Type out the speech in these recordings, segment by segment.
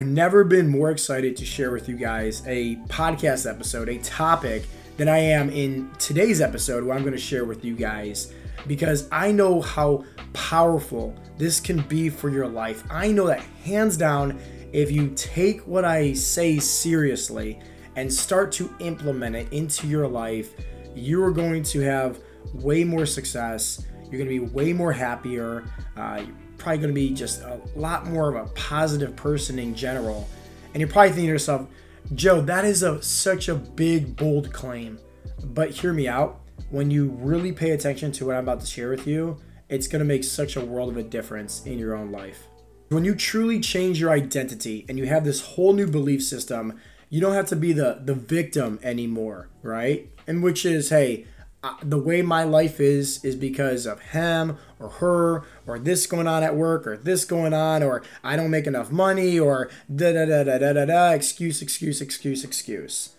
Never been more excited to share with you guys a podcast episode, a topic than I am in today's episode, where I'm going to share with you guys, because I know how powerful this can be for your life. I know that hands down, if you take what I say seriously and start to implement it into your life, you are going to have way more success. You're going to be way more happier. You're probably going to be just a lot more of a positive person in general. And you're probably thinking to yourself, Joe, that is such a big, bold claim. But hear me out. When you really pay attention to what I'm about to share with you, it's going to make such a world of a difference in your own life. When you truly change your identity and you have this whole new belief system, you don't have to be the victim anymore, right? And which is, hey, the way my life is because of him or her or this going on at work or this going on, or I don't make enough money, or excuse.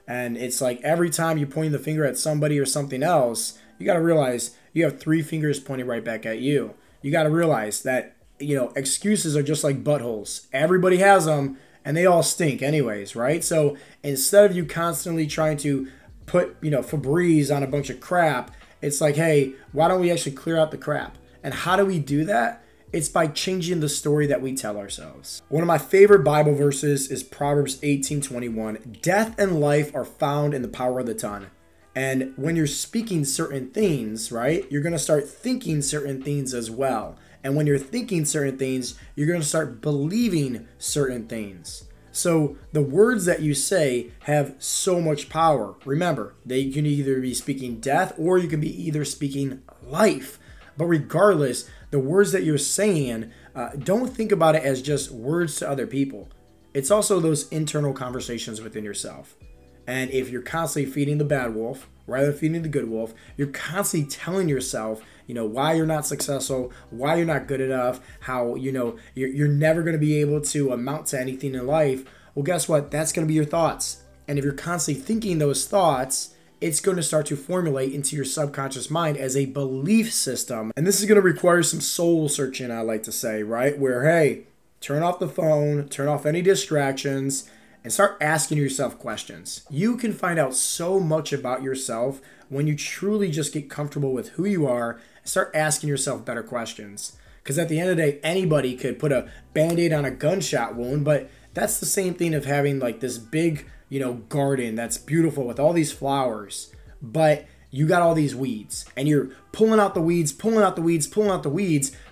And it's like every time you point the finger at somebody or something else, you got to realize you have three fingers pointing right back at you. You got to realize that, excuses are just like buttholes. Everybody has them and they all stink anyways, right? So instead of you constantly trying to put, Febreze on a bunch of crap, it's like, hey, why don't we actually clear out the crap? And how do we do that? It's by changing the story that we tell ourselves. One of my favorite Bible verses is Proverbs 18:21. Death and life are found in the power of the tongue. And when you're speaking certain things, right, you're going to start thinking certain things as well. And when you're thinking certain things, you're going to start believing certain things. So the words that you say have so much power. Remember, they can either be speaking death or you can be either speaking life. But regardless, the words that you're saying, don't think about it as just words to other people. It's also those internal conversations within yourself. And if you're constantly feeding the bad wolf rather than feeding the good wolf, you're constantly telling yourself, why you're not successful, why you're not good enough, how, you're never going to be able to amount to anything in life. Well, guess what? That's going to be your thoughts. And if you're constantly thinking those thoughts, it's going to start to formulate into your subconscious mind as a belief system. And this is going to require some soul searching, I like to say, right? Where, hey, turn off the phone, turn off any distractions, and start asking yourself questions. You can find out so much about yourself when you truly just get comfortable with who you are and start asking yourself better questions. Because at the end of the day, anybody could put a Band-Aid on a gunshot wound, but that's the same thing of having like this big, garden that's beautiful with all these flowers, but you got all these weeds and you're pulling out the weeds,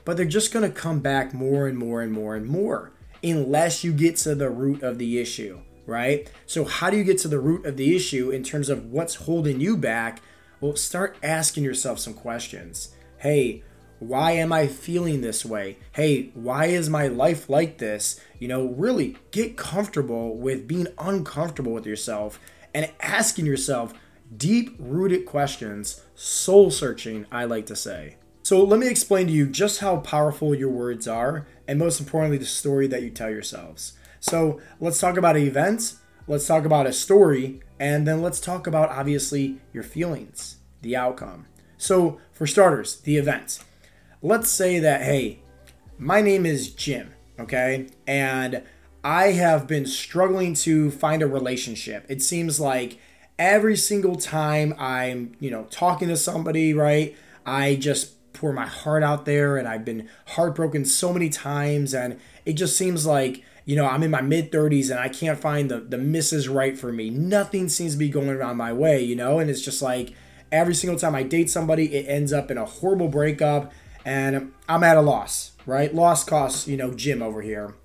but they're just going to come back more and more and more and more unless you get to the root of the issue, right? So how do you get to the root of the issue in terms of what's holding you back? Well, start asking yourself some questions. Hey, why am I feeling this way? Hey, why is my life like this? Really get comfortable with being uncomfortable with yourself and asking yourself deep-rooted questions, soul-searching, I like to say. So let me explain to you just how powerful your words are, and most importantly, the story that you tell yourselves. So let's talk about an event, let's talk about a story, and then let's talk about, obviously, your feelings, the outcome. So for starters, the event. Let's say that, hey, my name is Jim, okay? And I have been struggling to find a relationship. It seems like every single time I'm, talking to somebody, right, I just pour my heart out there, and I've been heartbroken so many times, and it just seems like, I'm in my mid-30s and I can't find the Mrs. Right for me. Nothing seems to be going around my way, and it's just like every single time I date somebody, it ends up in a horrible breakup, and I'm at a loss, right? Lost costs, Jim over here.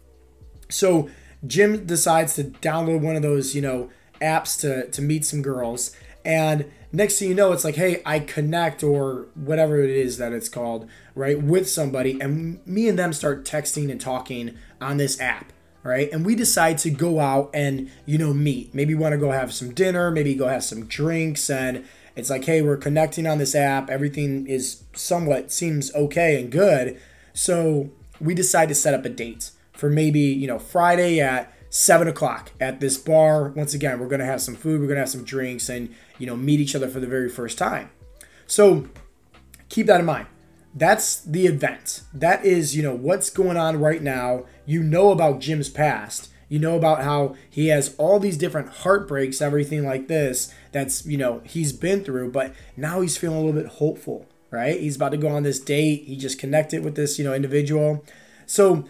So Jim decides to download one of those, apps to meet some girls. And next thing you know, it's like, hey, I connect, or whatever it is that it's called, right, with somebody. And me and them start texting and talking on this app, right? And we decide to go out and, meet. Maybe want to go have some dinner, maybe go have some drinks. And it's like, hey, we're connecting on this app. Everything is seems okay and good. So we decide to set up a date for maybe, Friday at 7 o'clock at this bar. Once again, we're going to have some food, we're going to have some drinks, and, meet each other for the very first time. So keep that in mind. That's the event. That is, what's going on right now. About Jim's past. You know about how he has all these different heartbreaks, everything like this, that's, he's been through, but now he's feeling a little bit hopeful, right? He's about to go on this date. He just connected with this, individual. So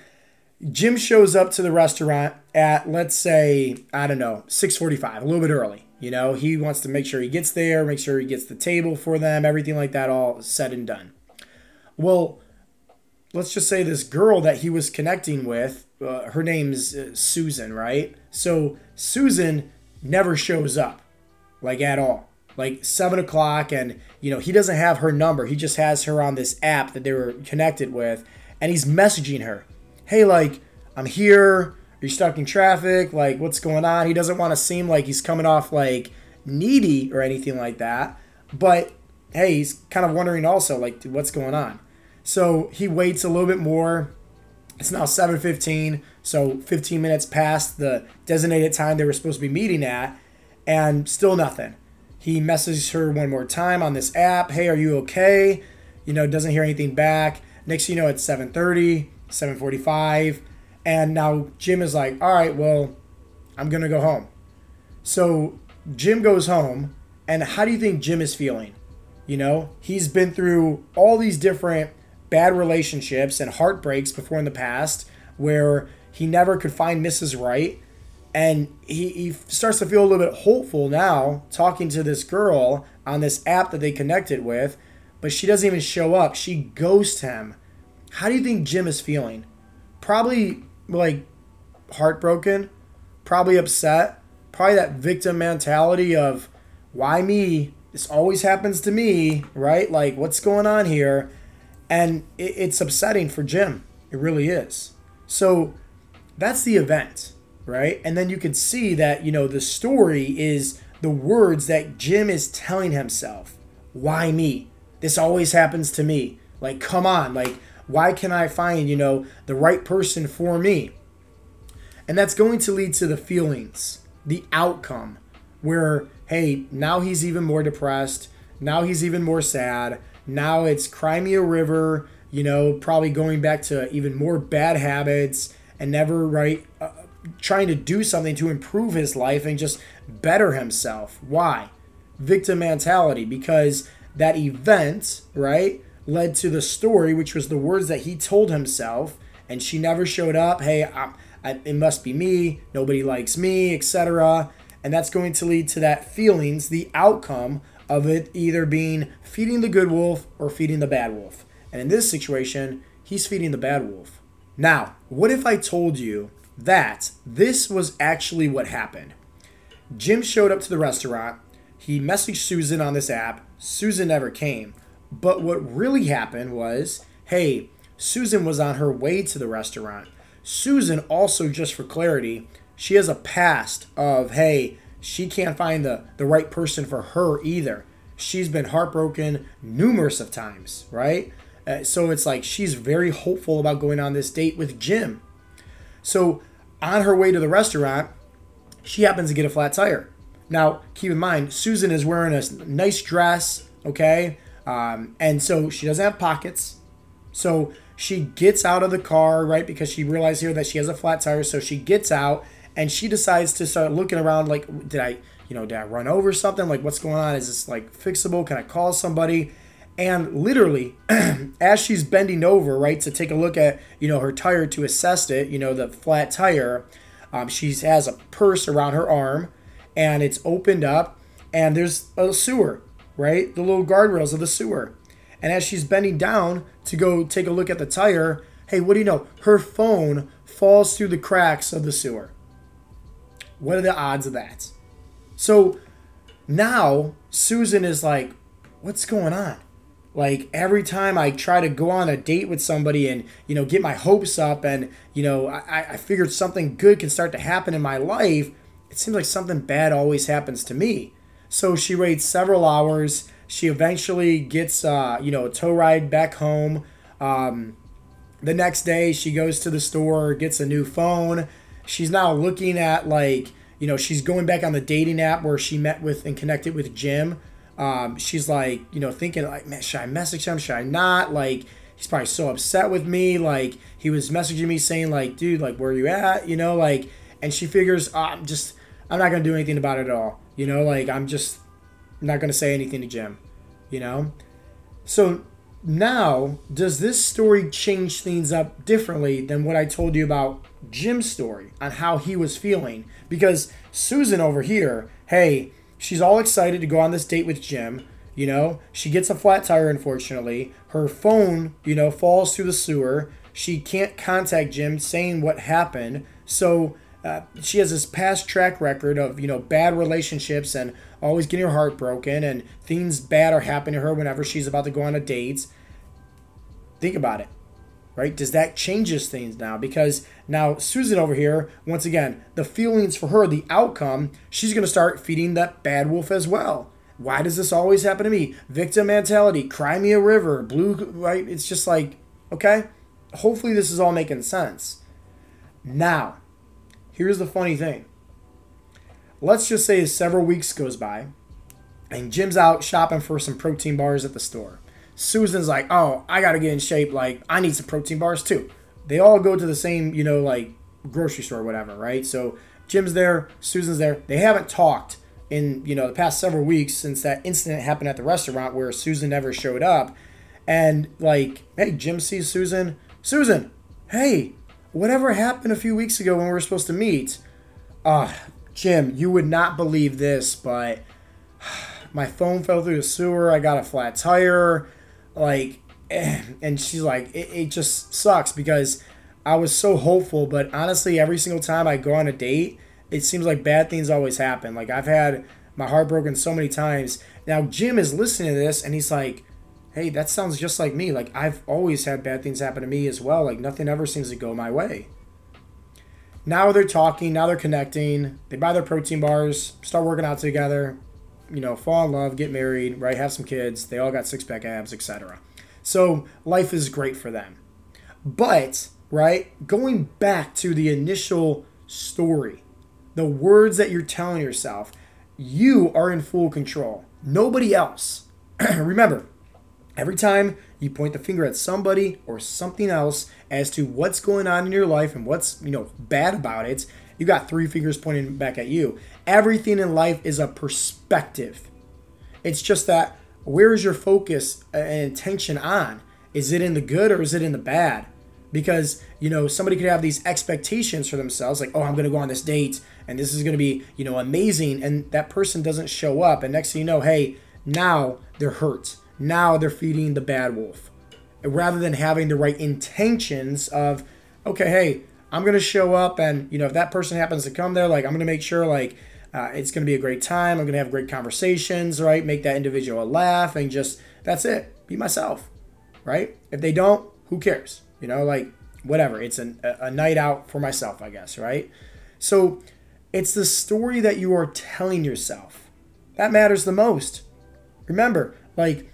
Jim shows up to the restaurant at, let's say, I don't know, 6:45, a little bit early. He wants to make sure he gets there, make sure he gets the table for them, everything like that, all said and done. Well, let's just say this girl that he was connecting with, her name's Susan, right? So Susan never shows up, like at all. Like 7 o'clock, and he doesn't have her number. He just has her on this app that they were connected with, and he's messaging her, hey, like, I'm here. Are you stuck in traffic? Like, what's going on? He doesn't want to seem like he's coming off like needy or anything like that. But hey, he's kind of wondering also, like, dude, what's going on? So he waits a little bit more. It's now 7:15, so 15 minutes past the designated time they were supposed to be meeting at, and still nothing. He messages her one more time on this app, hey, are you okay? Doesn't hear anything back. Next thing you know, it's 7:30, 7:45, and now Jim is like, all right, well, I'm going to go home. So Jim goes home, and how do you think Jim is feeling? He's been through all these different bad relationships and heartbreaks before in the past where he never could find Mrs. Right. And he starts to feel a little bit hopeful now talking to this girl on this app that they connected with, but she doesn't even show up. She ghosts him. How do you think Jim is feeling? Probably like heartbroken, probably upset, probably that victim mentality of why me? This always happens to me, right? Like, what's going on here? And it's upsetting for Jim. It really is. So that's the event, right? And then you can see that, the story is the words that Jim is telling himself. Why me? This always happens to me. Like, come on. Like, why can I find, the right person for me? And that's going to lead to the feelings, the outcome, where, hey, now he's even more depressed. Now he's even more sad. Now it's cry me a river, probably going back to even more bad habits and never, trying to do something to improve his life and just better himself. Why? Victim mentality, because that event, right, led to the story, which was the words that he told himself, and she never showed up. Hey, it must be me. Nobody likes me, etc. And that's going to lead to that feelings, the outcome of it either being feeding the good wolf or feeding the bad wolf. And in this situation, he's feeding the bad wolf. Now, what if I told you that this was actually what happened? Jim showed up to the restaurant. He messaged Susan on this app. Susan never came. But what really happened was, hey, Susan was on her way to the restaurant. Susan also, just for clarity, she has a past of, hey, she can't find the right person for her either. She's been heartbroken numerous of times, right? So it's like she's very hopeful about going on this date with Jim. So on her way to the restaurant, she happens to get a flat tire. Now, keep in mind, Susan is wearing a nice dress, okay? And so she doesn't have pockets. So she gets out of the car, right? Because she realized here that she has a flat tire. So she gets out and she decides to start looking around like, did I run over something? Like, what's going on? Is this like fixable? Can I call somebody? And literally, as she's bending over, right, to take a look at, her tire to assess it, the flat tire, she has a purse around her arm and it's opened up and there's a sewer, right? The little guardrails of the sewer. And as she's bending down to go take a look at the tire, hey, what do you know? Her phone falls through the cracks of the sewer. What are the odds of that? So now Susan is like, what's going on? Like, every time I try to go on a date with somebody and, get my hopes up and, I figured something good can start to happen in my life, it seems like something bad always happens to me. So she waits several hours. She eventually gets, a tow ride back home. The next day she goes to the store, gets a new phone. She's now looking at she's going back on the dating app where she met with and connected with Jim. She's like, thinking like, man, should I message him? Should I not? Like, he's probably so upset with me. Like, he was messaging me saying like, dude, like, where are you at? and she figures, I'm not gonna do anything about it at all. You know, like I'm just not gonna say anything to Jim. You know, so now does this story change things up differently than what I told you about Jim's story on how he was feeling? Because Susan over here, hey, she's all excited to go on this date with Jim. You know, she gets a flat tire, unfortunately. Her phone, you know, falls through the sewer. She can't contact Jim saying what happened. So she has this past track record of, you know, bad relationships and always getting her heart broken, and things bad are happening to her whenever she's about to go on a date. Think about it, right? Does that changes things now? Because now Susan over here, once again, the feelings for her, the outcome, she's going to start feeding that bad wolf as well. Why does this always happen to me? Victim mentality, cry me a river, blue, right? It's just like, okay, hopefully this is all making sense. Now, here's the funny thing. Let's just say several weeks goes by and Jim's out shopping for some protein bars at the store. Susan's like, oh, I got to get in shape. Like, I need some protein bars too. They all go to the same, you know, like grocery store or whatever, right? So Jim's there, Susan's there. They haven't talked in, you know, the past several weeks since that incident happened at the restaurant where Susan never showed up. And like, hey, Jim sees Susan. Susan, hey, whatever happened a few weeks ago when we were supposed to meet? Jim, you would not believe this, but my phone fell through the sewer. I got a flat tire. Like, and she's like, it just sucks because I was so hopeful. But honestly, every single time I go on a date, it seems like bad things always happen. Like, I've had my heart broken so many times. Now, Jim is listening to this and he's like, hey, that sounds just like me. Like, I've always had bad things happen to me as well. Like, nothing ever seems to go my way. Now they're talking. Now they're connecting. They buy their protein bars, start working out together, you know, fall in love, get married, right? Have some kids. They all got six-pack abs, etc. So life is great for them. But, right, going back to the initial story, the words that you're telling yourself, you are in full control. Nobody else. Remember, every time you point the finger at somebody or something else as to what's going on in your life and what's, you know, bad about it, you got three fingers pointing back at you. Everything in life is a perspective. It's just that, where is your focus and attention on? Is it in the good or is it in the bad? Because, you know, somebody could have these expectations for themselves, like, oh, I'm going to go on this date and this is going to be, you know, amazing. And that person doesn't show up. And next thing you know, hey, now they're hurt. Now they're feeding the bad wolf. Rather than having the right intentions of, okay, hey, I'm going to show up and, you know, if that person happens to come there, like, I'm going to make sure, like, it's going to be a great time. I'm going to have great conversations, right? Make that individual laugh and just, that's it. Be myself, right? If they don't, who cares? You know, like, whatever. It's a night out for myself, I guess, right? So it's the story that you are telling yourself that matters the most. Remember, like,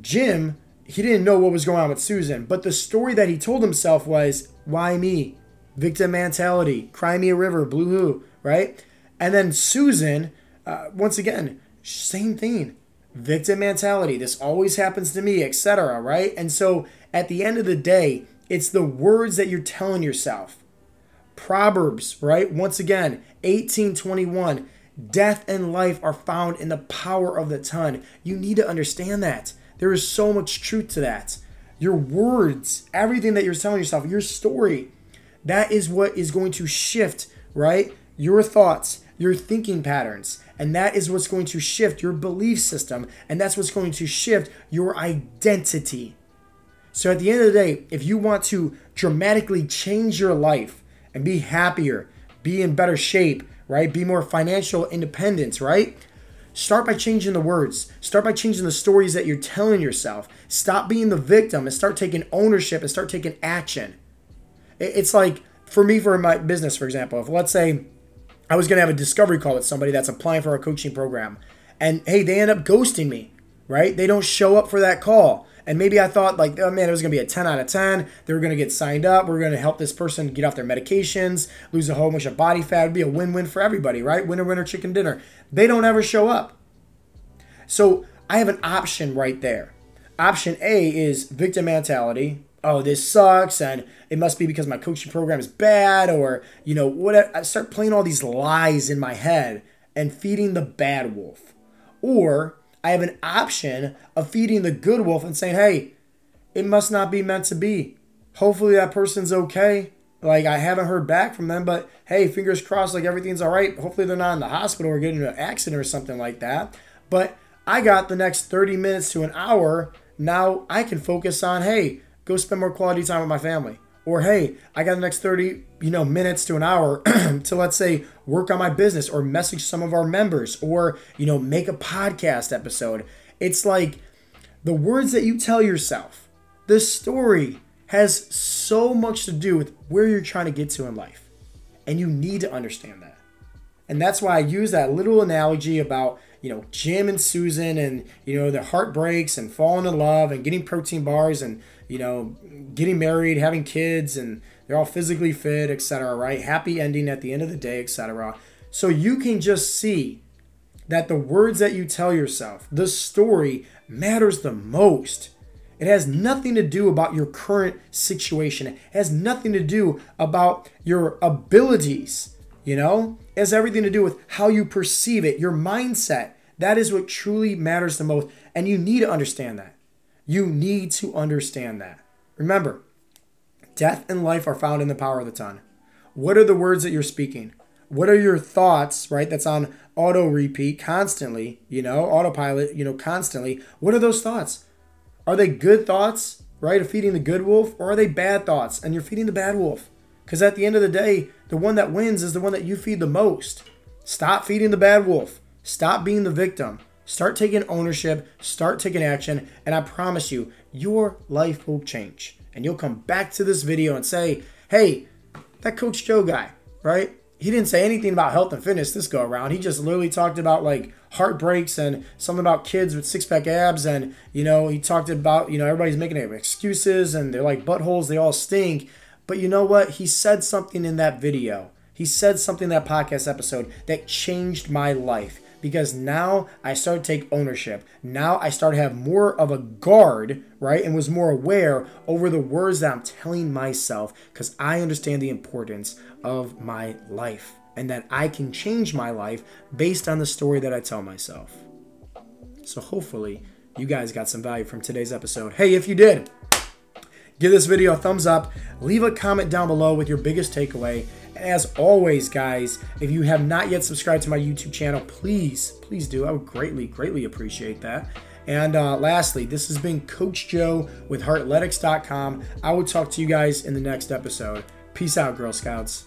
Jim, he didn't know what was going on with Susan, but the story that he told himself was, why me? Victim mentality, cry me a river, blue hoo, right? And then Susan, once again, same thing. Victim mentality, this always happens to me, etc., right? And so at the end of the day, it's the words that you're telling yourself. Proverbs, right? Once again, 18:21, death and life are found in the power of the tongue. You need to understand that. There is so much truth to that. Your words, everything that you're telling yourself, your story, that is what is going to shift, right? Your thoughts, your thinking patterns, and that is what's going to shift your belief system, and that's what's going to shift your identity. So at the end of the day, if you want to dramatically change your life and be happier, be in better shape, right? Be more financial independent, right? Start by changing the words. Start by changing the stories that you're telling yourself. Stop being the victim and start taking ownership and start taking action. It's like, for me, for my business, for example, if let's say I was going to have a discovery call with somebody that's applying for our coaching program, and hey, they end up ghosting me, right? They don't show up for that call. And maybe I thought, like, oh man, it was going to be a 10 out of 10. They were going to get signed up. We're going to help this person get off their medications, lose a whole bunch of body fat. It'd be a win-win for everybody, right? Winner, winner, chicken dinner. They don't ever show up. So I have an option right there. Option A is victim mentality. oh, this sucks, and it must be because my coaching program is bad, or, you know, what. I start playing all these lies in my head and feeding the bad wolf. Or I have an option of feeding the good wolf and saying, hey, it must not be meant to be. Hopefully that person's okay. Like, I haven't heard back from them, but hey, fingers crossed, like everything's all right. Hopefully they're not in the hospital or getting into an accident or something like that. But I got the next 30 minutes to an hour. Now I can focus on, hey, go spend more quality time with my family. Or, hey, I got the next 30, minutes to an hour to, let's say, work on my business or message some of our members or, make a podcast episode. It's like the words that you tell yourself, the story has so much to do with where you're trying to get to in life. And you need to understand that. And that's why I use that little analogy about, Jim and Susan and, their heartbreaks and falling in love and getting protein bars and, getting married, having kids, and they're all physically fit, etc., right? Happy ending at the end of the day, etc. So you can just see that the words that you tell yourself, the story matters the most. It has nothing to do about your current situation. It has nothing to do about your abilities, It has everything to do with how you perceive it, your mindset. That is what truly matters the most. And you need to understand that. You need to understand that. Remember, death and life are found in the power of the tongue. What are the words that you're speaking? What are your thoughts, right? That's on auto repeat constantly, autopilot, constantly. What are those thoughts? Are they good thoughts, right, of feeding the good wolf, or are they bad thoughts and you're feeding the bad wolf? Because at the end of the day, the one that wins is the one that you feed the most. Stop feeding the bad wolf. Stop being the victim. Start taking ownership. Start taking action. And I promise you, your life will change. And you'll come back to this video and say, hey, that Coach Joe guy, right? He didn't say anything about health and fitness this go around. He just literally talked about like heartbreaks and something about kids with six-pack abs. And, he talked about, everybody's making excuses and they're like buttholes. They all stink. But you know what? He said something in that video. He said something in that podcast episode that changed my life. Because now I started to take ownership. Now I started to have more of a guard, right? And was more aware over the words that I'm telling myself. Because I understand the importance of my life. And that I can change my life based on the story that I tell myself. So hopefully you guys got some value from today's episode. Hey, if you did, give this video a thumbs up. Leave a comment down below with your biggest takeaway. And as always, guys, if you have not yet subscribed to my YouTube channel, please do. I would greatly appreciate that. And lastly, this has been Coach Joe with Heartletics.com. I will talk to you guys in the next episode. Peace out, Girl Scouts.